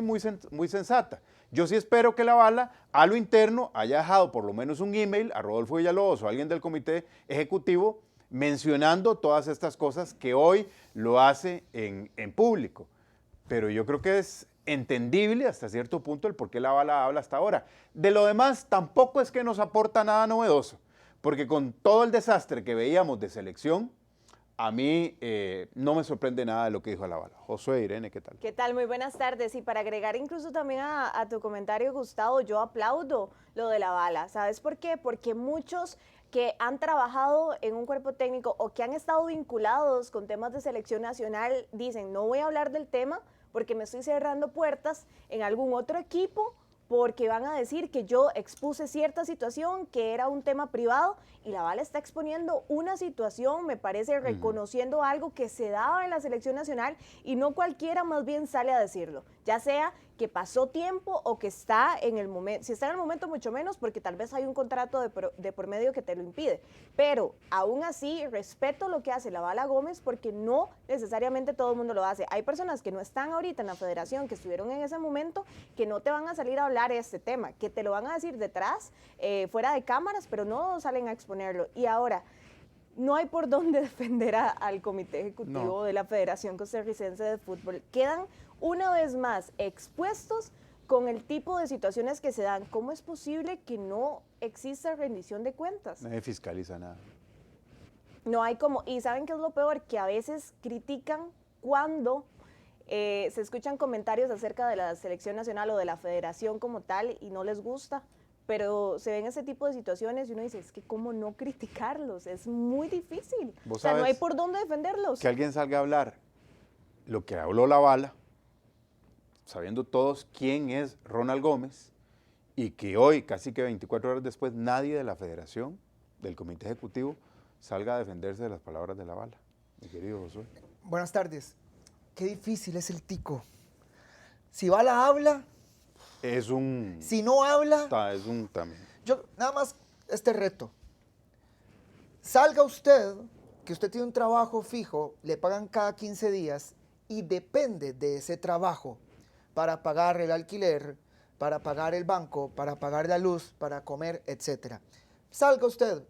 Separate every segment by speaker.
Speaker 1: muy sensata. Yo sí espero que la bala a lo interno haya dejado por lo menos un email a Rodolfo Villalobos o a alguien del comité ejecutivo mencionando todas estas cosas que hoy lo hace en público. Pero yo creo que es entendible hasta cierto punto el por qué la bala habla hasta ahora. De lo demás, tampoco es que nos aporta nada novedoso, porque con todo el desastre que veíamos de selección, a mí no me sorprende nada de lo que dijo la bala. Josué, Irene, ¿qué tal?
Speaker 2: ¿Qué tal? Muy buenas tardes. Y para agregar incluso también a tu comentario, Gustavo, yo aplaudo lo de la bala. ¿Sabes por qué? Porque muchos que han trabajado en un cuerpo técnico o que han estado vinculados con temas de selección nacional dicen, no voy a hablar del tema porque me estoy cerrando puertas en algún otro equipo porque van a decir que yo expuse cierta situación, que era un tema privado, y la bala está exponiendo una situación, me parece, reconociendo algo que se daba en la selección nacional y no cualquiera más bien sale a decirlo, ya sea que pasó tiempo o que está en el momento, si está en el momento mucho menos porque tal vez hay un contrato de por medio que te lo impide, pero aún así respeto lo que hace la bala Gómez porque no necesariamente todo el mundo lo hace. Hay personas que no están ahorita en la federación, que estuvieron en ese momento, que no te van a salir a hablar este tema, que te lo van a decir detrás, fuera de cámaras, pero no salen a exponerlo. Y ahora, no hay por dónde defender al comité ejecutivo de la Federación Costarricense de Fútbol. Quedan una vez más expuestos con el tipo de situaciones que se dan. ¿Cómo es posible que no exista rendición de cuentas?
Speaker 1: Nadie fiscaliza nada.
Speaker 2: No hay como, y ¿saben qué es lo peor? Que a veces critican cuando se escuchan comentarios acerca de la selección nacional o de la federación como tal y no les gusta, pero se ven ese tipo de situaciones y uno dice, es que cómo no criticarlos, es muy difícil, o sea, no hay por dónde defenderlos.
Speaker 1: Que alguien salga a hablar lo que habló la bala, sabiendo todos quién es Ronald Gómez, y que hoy, casi que 24 horas después, nadie de la federación, del comité ejecutivo, salga a defenderse de las palabras de la bala. Mi querido Josué.
Speaker 3: Buenas tardes. Qué difícil es el tico. Si bala habla,
Speaker 1: es un...
Speaker 3: Si no habla,
Speaker 1: es un también.
Speaker 3: Yo, nada más este reto. Salga usted, que usted tiene un trabajo fijo, le pagan cada 15 días y depende de ese trabajo para pagar el alquiler, para pagar el banco, para pagar la luz, para comer, etc. Salga usted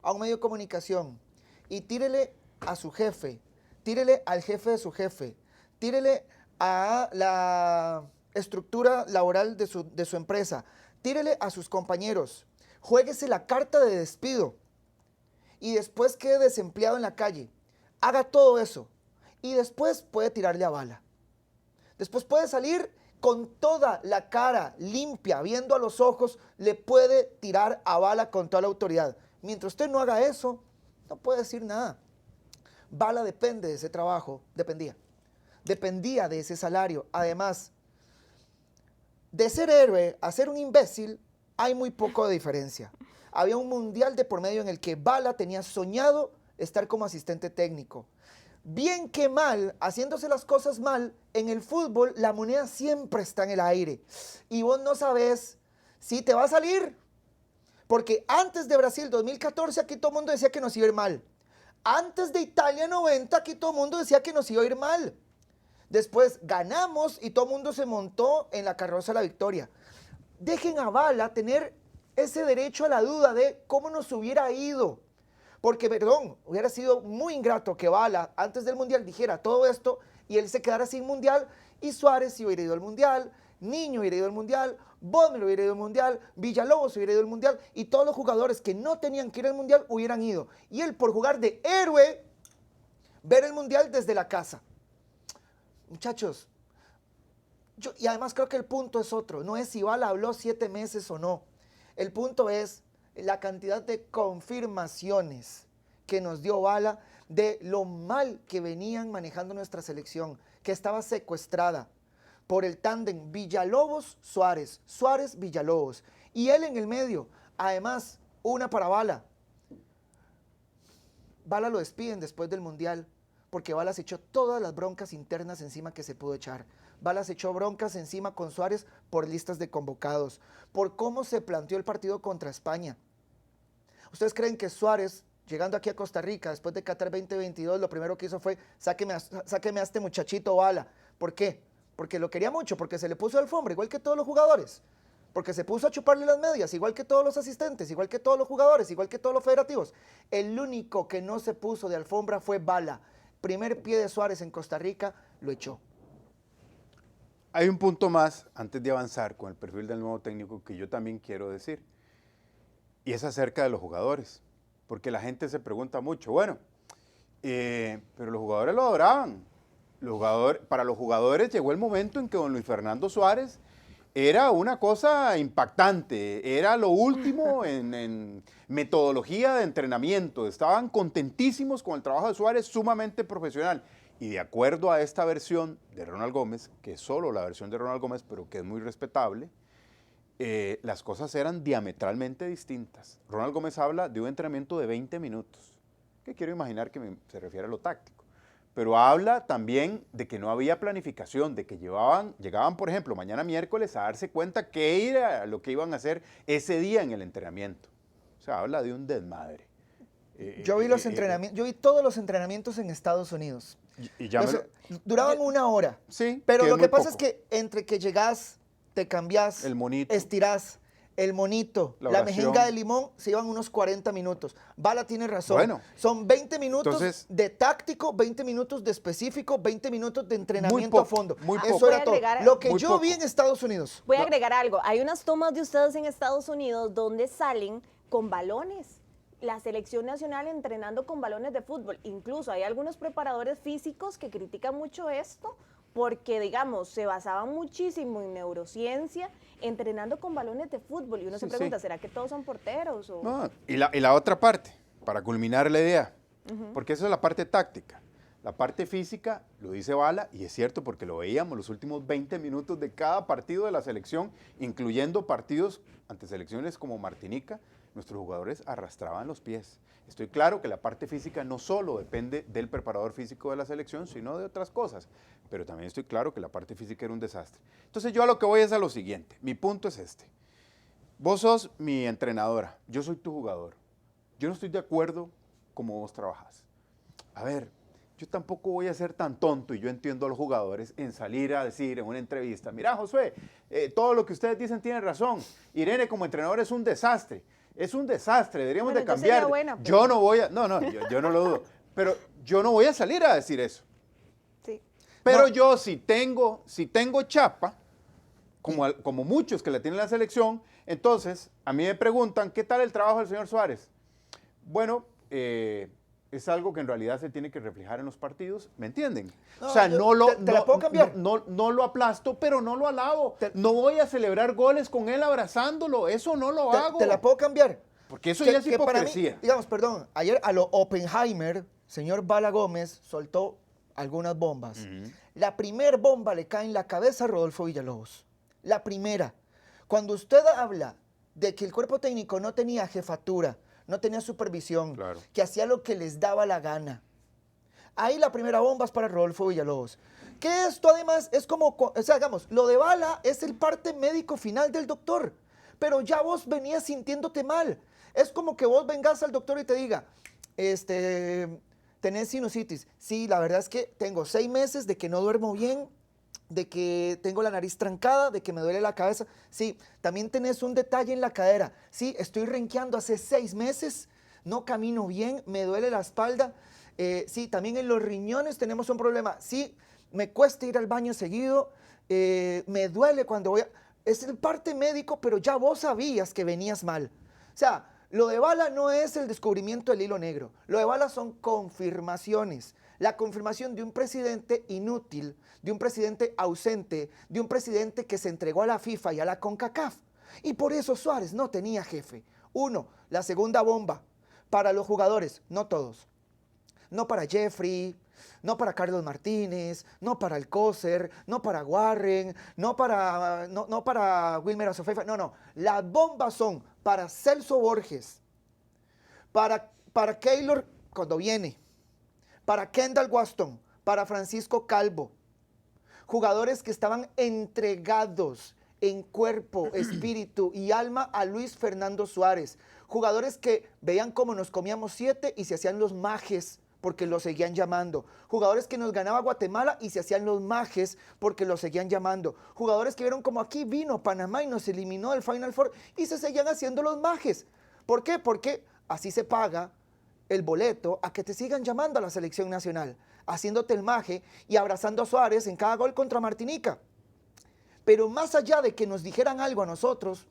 Speaker 3: a un medio de comunicación y tírele a su jefe, tírele al jefe de su jefe, tírele a la estructura laboral de su empresa, tírele a sus compañeros, juéguese la carta de despido y después quede desempleado en la calle. Haga todo eso y después puede tirarle a bala. Después puede salir con toda la cara limpia, viendo a los ojos, le puede tirar a bala con toda la autoridad. Mientras usted no haga eso, no puede decir nada. Bala depende de ese trabajo, dependía de ese salario. Además, de ser héroe a ser un imbécil, hay muy poco de diferencia. Había un mundial de por medio en el que Bala tenía soñado estar como asistente técnico. Bien que mal, haciéndose las cosas mal, en el fútbol la moneda siempre está en el aire. Y vos no sabés si te va a salir. Porque antes de Brasil 2014 aquí todo el mundo decía que nos iba a ir mal. Antes de Italia 90 aquí todo el mundo decía que nos iba a ir mal. Después ganamos y todo el mundo se montó en la carroza de la victoria. Dejen a Bala tener ese derecho a la duda de cómo nos hubiera ido. Porque, perdón, hubiera sido muy ingrato que Bala antes del Mundial dijera todo esto y él se quedara sin Mundial y Suárez se hubiera ido al Mundial, Niño hubiera ido al Mundial, Bodmer hubiera ido al Mundial, Villalobos hubiera ido al Mundial y todos los jugadores que no tenían que ir al Mundial hubieran ido. Y él, por jugar de héroe, ver el Mundial desde la casa. Muchachos, y además creo que el punto es otro, no es si Bala habló 7 meses o no. El punto es la cantidad de confirmaciones que nos dio Bala de lo mal que venían manejando nuestra selección, que estaba secuestrada por el tándem Villalobos-Suárez, Suárez-Villalobos, y él en el medio. Además, una para Bala. Bala lo despiden después del Mundial, porque Bala se echó todas las broncas internas encima que se pudo echar. Bala se echó broncas encima con Suárez por listas de convocados, por cómo se planteó el partido contra España. ¿Ustedes creen que Suárez, llegando aquí a Costa Rica, después de Qatar 2022, lo primero que hizo fue sáqueme a este muchachito Bala? ¿Por qué? porque lo quería mucho, porque se le puso de alfombra, igual que todos los jugadores, porque se puso a chuparle las medias, igual que todos los asistentes, igual que todos los jugadores, igual que todos los federativos. El único que no se puso de alfombra fue Bala. Primer pie de Suárez en Costa Rica, lo echó.
Speaker 1: Hay un punto más, antes de avanzar con el perfil del nuevo técnico, que yo también quiero decir, y es acerca de los jugadores, porque la gente se pregunta mucho, bueno, pero los jugadores lo adoraban. Para los jugadores llegó el momento en que don Luis Fernando Suárez era una cosa impactante, era lo último en metodología de entrenamiento, estaban contentísimos con el trabajo de Suárez, sumamente profesional. Y de acuerdo a esta versión de Ronald Gómez, que es solo la versión de Ronald Gómez, pero que es muy respetable, las cosas eran diametralmente distintas. Ronald Gómez habla de un entrenamiento de 20 minutos, que quiero imaginar que se refiere a lo táctico. Pero habla también de que no había planificación, de que llegaban, por ejemplo, mañana miércoles a darse cuenta qué era lo que iban a hacer ese día en el entrenamiento. O sea, habla de un desmadre.
Speaker 3: Yo vi los entrenamientos, yo vi todos los entrenamientos en Estados Unidos. Duraban una hora.
Speaker 1: Sí,
Speaker 3: pero lo que pasa
Speaker 1: poco.
Speaker 3: es que entre que llegás, te cambiás,
Speaker 1: el monito,
Speaker 3: estirás, el monito, la mejenga de limón, se iban unos 40 minutos. Bala tiene razón.
Speaker 1: Bueno,
Speaker 3: son 20 minutos
Speaker 1: entonces,
Speaker 3: de táctico, 20 minutos de específico, 20 minutos de entrenamiento a fondo. Eso
Speaker 2: voy
Speaker 3: era todo.
Speaker 2: agregar,
Speaker 3: Lo que yo vi en Estados Unidos.
Speaker 2: Voy a agregar algo. Hay unas tomas de ustedes en Estados Unidos donde salen con balones. La selección nacional entrenando con balones de fútbol. Incluso hay algunos preparadores físicos que critican mucho esto porque, digamos, se basaban muchísimo en neurociencia entrenando con balones de fútbol. Y uno se pregunta, ¿será que todos son porteros? O...
Speaker 1: No, y la otra parte, para culminar la idea, porque esa es la parte táctica. La parte física, lo dice Bala, y es cierto porque lo veíamos los últimos 20 minutos de cada partido de la selección, incluyendo partidos ante selecciones como Martinica, nuestros jugadores arrastraban los pies. Estoy claro que la parte física no solo depende del preparador físico de la selección, sino de otras cosas, pero también estoy claro que la parte física era un desastre. Entonces yo a lo que voy es a lo siguiente, mi punto es este. Vos sos mi entrenadora, yo soy tu jugador. Yo no estoy de acuerdo como vos trabajás. A ver, yo tampoco voy a ser tan tonto, y yo entiendo a los jugadores, en salir a decir en una entrevista, mira Josué, todo lo que ustedes dicen tiene razón, Irene como entrenador es un desastre. Es un desastre, deberíamos de cambiar. Yo no voy a, yo no lo dudo, pero yo no voy a salir a decir eso.
Speaker 2: Sí.
Speaker 1: Pero yo si tengo chapa, como muchos que la tienen la selección, entonces a mí me preguntan, ¿qué tal el trabajo del señor Suárez? Bueno, es algo que en realidad se tiene que reflejar en los partidos, ¿me entienden?
Speaker 3: No,
Speaker 1: o sea,
Speaker 3: ¿te la puedo cambiar?
Speaker 1: No lo aplasto, pero no lo alabo. No voy a celebrar goles con él abrazándolo, eso no lo hago.
Speaker 3: ¿Te la puedo cambiar?
Speaker 1: Porque eso ya es hipocresía.
Speaker 3: Para mí, digamos, perdón, ayer a lo Oppenheimer, señor Bala Gómez soltó algunas bombas. La primer bomba le cae en la cabeza a Rodolfo Villalobos. La primera. Cuando usted habla de que el cuerpo técnico no tenía jefatura, no tenía supervisión,
Speaker 1: claro,
Speaker 3: que hacía lo que les daba la gana. Ahí la primera bomba es para Rodolfo Villalobos. Que esto además es como, o sea, digamos, lo de Bala es el parte médico final del doctor, pero ya vos venías sintiéndote mal. Es como que vos vengas al doctor y te diga, tenés sinusitis. Sí, la verdad es que tengo 6 meses de que no duermo bien, de que tengo la nariz trancada, de que me duele la cabeza. Sí, también tenés un detalle en la cadera. Sí, estoy renqueando hace 6 meses, no camino bien, me duele la espalda. Sí, también en los riñones tenemos un problema. Sí, me cuesta ir al baño seguido, me duele cuando voy a... Es el parte médico, pero ya vos sabías que venías mal. O sea, lo de Bala no es el descubrimiento del hilo negro. Lo de Bala son confirmaciones. La confirmación de un presidente inútil, de un presidente ausente, de un presidente que se entregó a la FIFA y a la CONCACAF. Y por eso Suárez no tenía jefe. 1, la segunda bomba para los jugadores, no todos. No para Jeffrey, no para Carlos Martínez, no para Alcócer, no para Warren, no para Wilmer Azofeifa. No. Las bombas son para Celso Borges, para Keylor cuando viene, para Kendall Waston, para Francisco Calvo. Jugadores que estaban entregados en cuerpo, espíritu y alma a Luis Fernando Suárez. Jugadores que veían cómo nos comíamos 7 y se hacían los majes porque lo seguían llamando. Jugadores que nos ganaba Guatemala y se hacían los majes porque lo seguían llamando. Jugadores que vieron como aquí vino Panamá y nos eliminó del Final Four y se seguían haciendo los majes. ¿Por qué? Porque así se paga el boleto a que te sigan llamando a la selección nacional, haciéndote el maje y abrazando a Suárez en cada gol contra Martinica. Pero más allá de que nos dijeran algo a nosotros,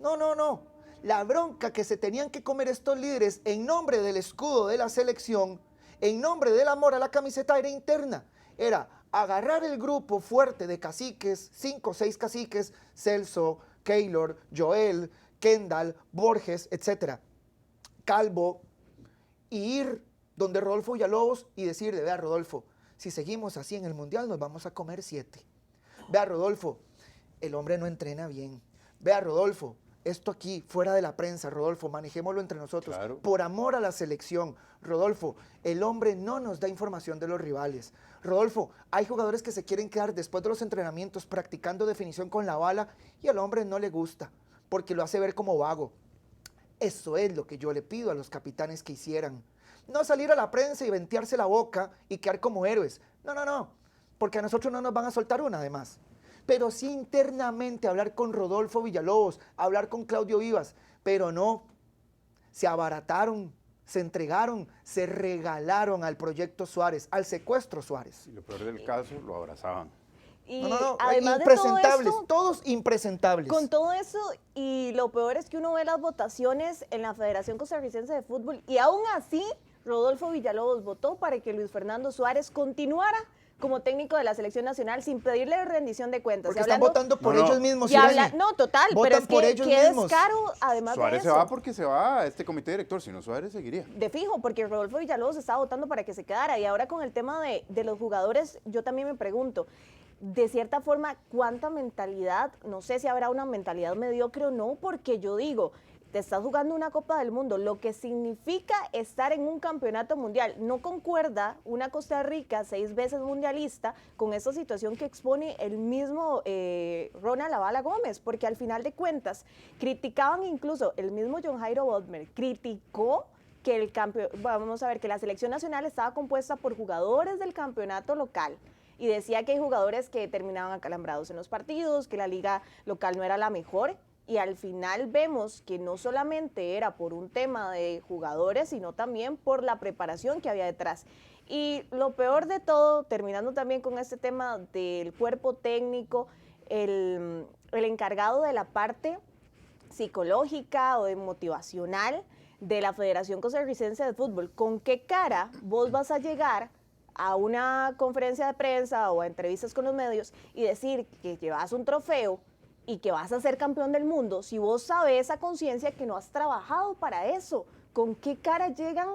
Speaker 3: no. La bronca que se tenían que comer estos líderes en nombre del escudo de la selección, en nombre del amor a la camiseta, era interna. Era agarrar el grupo fuerte de caciques, 5 o 6 caciques, Celso, Keylor, Joel, Kendall, Borges, etc. Calvo, y ir donde Rodolfo Villalobos y decirle, vea Rodolfo, si seguimos así en el Mundial nos vamos a comer 7. Vea Rodolfo, el hombre no entrena bien. Vea Rodolfo, esto aquí, fuera de la prensa, Rodolfo, manejémoslo entre nosotros,
Speaker 1: Claro.
Speaker 3: por amor a la selección. Rodolfo, el hombre no nos da información de los rivales. Rodolfo, hay jugadores que se quieren quedar después de los entrenamientos practicando definición con la bala y al hombre no le gusta, porque lo hace ver como vago. Eso es lo que yo le pido a los capitanes que hicieran. No salir a la prensa y ventearse la boca y quedar como héroes. No, porque a nosotros no nos van a soltar una además. Pero sí internamente hablar con Rodolfo Villalobos, hablar con Claudio Vivas, pero no, se abarataron, se entregaron, se regalaron al proyecto Suárez, al secuestro Suárez.
Speaker 1: Y lo peor del caso, lo abrazaban.
Speaker 2: Y
Speaker 3: No,
Speaker 2: además de todo
Speaker 3: impresentables,
Speaker 2: esto,
Speaker 3: todos impresentables.
Speaker 2: con todo eso, y lo peor es que uno ve las votaciones en la Federación Costarricense de Fútbol y aún así Rodolfo Villalobos votó para que Luis Fernando Suárez continuara como técnico de la selección nacional sin pedirle rendición de cuentas.
Speaker 3: Porque
Speaker 2: Y
Speaker 3: están
Speaker 2: hablando-
Speaker 3: votando por
Speaker 1: No, no.
Speaker 3: ellos mismos.
Speaker 2: y habla-
Speaker 3: Irene.
Speaker 2: no, total, pero
Speaker 3: Votan
Speaker 2: es
Speaker 3: por
Speaker 2: que
Speaker 3: ellos
Speaker 2: qué
Speaker 3: mismos.
Speaker 2: descaro, además
Speaker 1: Suárez
Speaker 2: de
Speaker 1: se
Speaker 2: eso.
Speaker 1: va porque se va a este comité director, si no Suárez seguiría.
Speaker 2: De fijo, porque Rodolfo Villalobos estaba votando para que se quedara. Y ahora con el tema de los jugadores, yo también me pregunto, de cierta forma, ¿cuánta mentalidad? No sé si habrá una mentalidad mediocre o no, porque yo digo, te estás jugando una Copa del Mundo, lo que significa estar en un campeonato mundial. No concuerda una Costa Rica 6 veces mundialista con esa situación que expone el mismo Ronald La Bala Gómez, porque al final de cuentas criticaban incluso, el mismo John Jairo Bodmer criticó que vamos a ver, que la selección nacional estaba compuesta por jugadores del campeonato local. Y decía que hay jugadores que terminaban acalambrados en los partidos, que la liga local no era la mejor. Y al final vemos que no solamente era por un tema de jugadores, sino también por la preparación que había detrás. Y lo peor de todo, terminando también con este tema del cuerpo técnico, el encargado de la parte psicológica o de motivacional de la Federación Costarricense de Fútbol. ¿Con qué cara vos vas a llegar a una conferencia de prensa o a entrevistas con los medios y decir que llevas un trofeo y que vas a ser campeón del mundo si vos sabes a conciencia que no has trabajado para eso? ¿Con qué cara llegan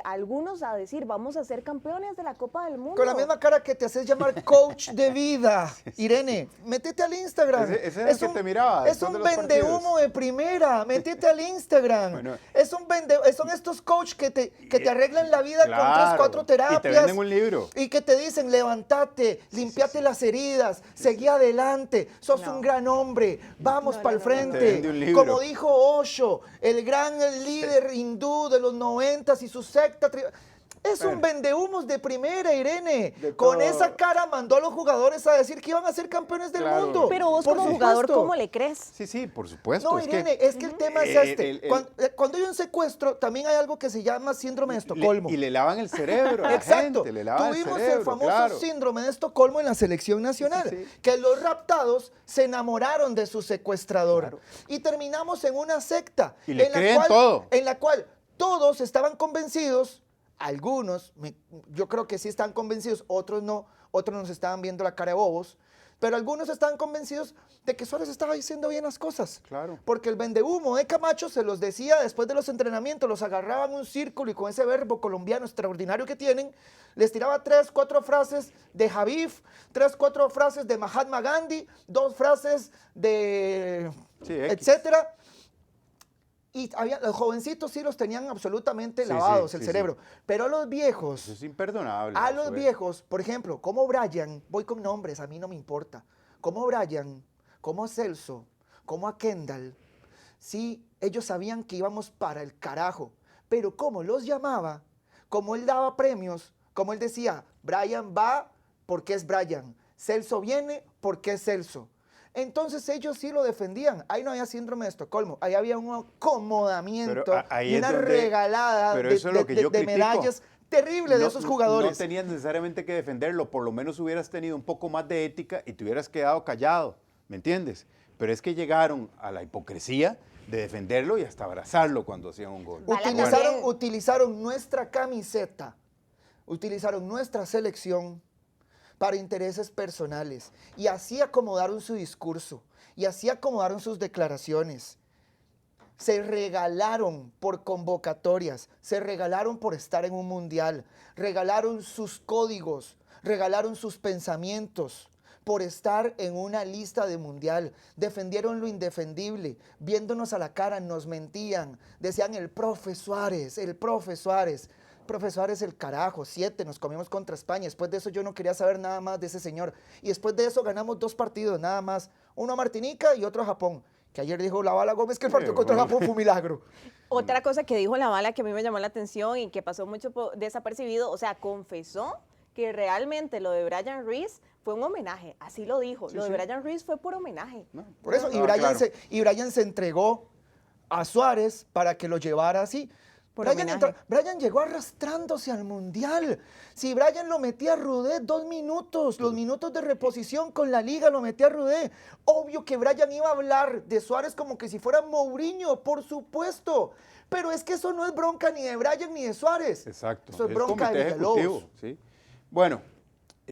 Speaker 2: algunos a decir vamos a ser campeones de la Copa del Mundo?
Speaker 3: Con la misma cara que te haces llamar coach de vida. Irene, métete al Instagram.
Speaker 1: Ese era el que te miraba
Speaker 3: Es
Speaker 1: después
Speaker 3: un
Speaker 1: de los
Speaker 3: vendehumo
Speaker 1: partidos.
Speaker 3: de primera. Métete al Instagram.
Speaker 1: Bueno.
Speaker 3: Son estos coach que te arreglan la vida con 3,
Speaker 1: Claro,
Speaker 3: 4 terapias.
Speaker 1: y te venden un libro.
Speaker 3: Y que te dicen, levántate, limpiate las heridas, seguí adelante, sos
Speaker 2: No.
Speaker 3: un gran hombre, vamos
Speaker 2: No,
Speaker 3: para el
Speaker 2: no, no, no.
Speaker 3: frente.
Speaker 1: Te vende un libro.
Speaker 3: Como dijo Osho, el gran líder hindú de los 90s y su secta. Es un vendehumos de primera, Irene.
Speaker 1: De
Speaker 3: Con
Speaker 1: todo.
Speaker 3: esa cara mandó a los jugadores a decir que iban a ser campeones del
Speaker 1: Claro.
Speaker 3: mundo.
Speaker 2: Pero vos
Speaker 3: Por
Speaker 2: como jugador,
Speaker 3: supuesto.
Speaker 2: ¿cómo le crees?
Speaker 1: Sí, por supuesto.
Speaker 3: No,
Speaker 1: es
Speaker 3: Irene,
Speaker 1: que,
Speaker 3: es que el tema es este. Cuando hay un secuestro, también hay algo que se llama síndrome de Estocolmo.
Speaker 1: y le lavan el cerebro a la
Speaker 3: Exacto.
Speaker 1: gente, le lavan
Speaker 3: Tuvimos
Speaker 1: el cerebro,
Speaker 3: el famoso
Speaker 1: claro.
Speaker 3: síndrome de Estocolmo en la selección nacional,
Speaker 1: Sí, sí.
Speaker 3: que los raptados se enamoraron de su secuestrador.
Speaker 1: Claro.
Speaker 3: Y terminamos en una secta.
Speaker 1: Y le
Speaker 3: en la
Speaker 1: creen
Speaker 3: cual-
Speaker 1: todo.
Speaker 3: En la cual todos estaban convencidos, algunos, yo creo que sí están convencidos, otros no, otros nos estaban viendo la cara de bobos, pero algunos estaban convencidos de que Suárez estaba diciendo bien las cosas.
Speaker 1: Claro.
Speaker 3: Porque el vendehumo de Camacho se los decía después de los entrenamientos, los agarraban en un círculo y con ese verbo colombiano extraordinario que tienen, les tiraba 3, 4 frases de Javif, 3, 4 frases de Mahatma Gandhi, 2 frases de
Speaker 1: Sí, X.
Speaker 3: etcétera. Y los jovencitos sí los tenían absolutamente
Speaker 1: Sí,
Speaker 3: lavados
Speaker 1: sí,
Speaker 3: el
Speaker 1: sí,
Speaker 3: cerebro. Pero a los viejos,
Speaker 1: Eso es imperdonable.
Speaker 3: a
Speaker 1: eso
Speaker 3: los
Speaker 1: es.
Speaker 3: viejos, por ejemplo, como Brian, voy con nombres, a mí no me importa, como Brian, como Celso, como a Kendall, sí, ellos sabían que íbamos para el carajo, pero como los llamaba, como él daba premios, como él decía, Brian va porque es Brian, Celso viene porque es Celso. Entonces ellos sí lo defendían. Ahí no había síndrome de Estocolmo, ahí había un acomodamiento
Speaker 1: ahí
Speaker 3: y
Speaker 1: es
Speaker 3: una
Speaker 1: donde-
Speaker 3: regalada
Speaker 1: pero
Speaker 3: de,
Speaker 1: eso es lo que yo
Speaker 3: de
Speaker 1: critico.
Speaker 3: medallas terrible de esos jugadores.
Speaker 1: No tenías necesariamente que defenderlo, por lo menos hubieras tenido un poco más de ética y te hubieras quedado callado, ¿me entiendes? Pero es que llegaron a la hipocresía de defenderlo y hasta abrazarlo cuando hacían un gol.
Speaker 2: Bala
Speaker 3: Utilizaron,
Speaker 2: también.
Speaker 3: utilizaron nuestra camiseta, utilizaron nuestra selección para intereses personales y así acomodaron su discurso y así acomodaron sus declaraciones. Se regalaron por convocatorias, se regalaron por estar en un mundial, regalaron sus códigos, regalaron sus pensamientos por estar en una lista de mundial, defendieron lo indefendible, viéndonos a la cara nos mentían, decían el profe Suárez, el profe Suárez. Profe Suárez el carajo, 7, nos comimos contra España, después de eso yo no quería saber nada más de ese señor, y después de eso ganamos 2 partidos nada más, uno a Martinica y otro a Japón, que ayer dijo la Bala Gómez que el partido contra Japón fue un milagro.
Speaker 2: Otra cosa que dijo la Bala que a mí me llamó la atención y que pasó mucho desapercibido, o sea, confesó que realmente lo de Brian Ruiz fue un homenaje, así lo dijo, lo de Brian Ruiz fue por homenaje.
Speaker 1: ¿No?
Speaker 3: Por eso, y
Speaker 1: Ah,
Speaker 3: Brian,
Speaker 1: claro.
Speaker 3: y Brian se entregó a Suárez para que lo llevara así.
Speaker 2: Por
Speaker 3: Brian,
Speaker 2: homenaje.
Speaker 3: Brian llegó arrastrándose al Mundial. Si Brian lo metía a Rudé 2 minutos, los minutos de reposición con la liga lo metía a Rudé. Obvio que Brian iba a hablar de Suárez como que si fuera Mourinho, por supuesto. Pero es que eso no es bronca ni de Brian ni de Suárez.
Speaker 1: Exacto.
Speaker 3: Eso es bronca de
Speaker 1: comité
Speaker 3: Villalobos.
Speaker 1: ejecutivo, ¿sí? Bueno,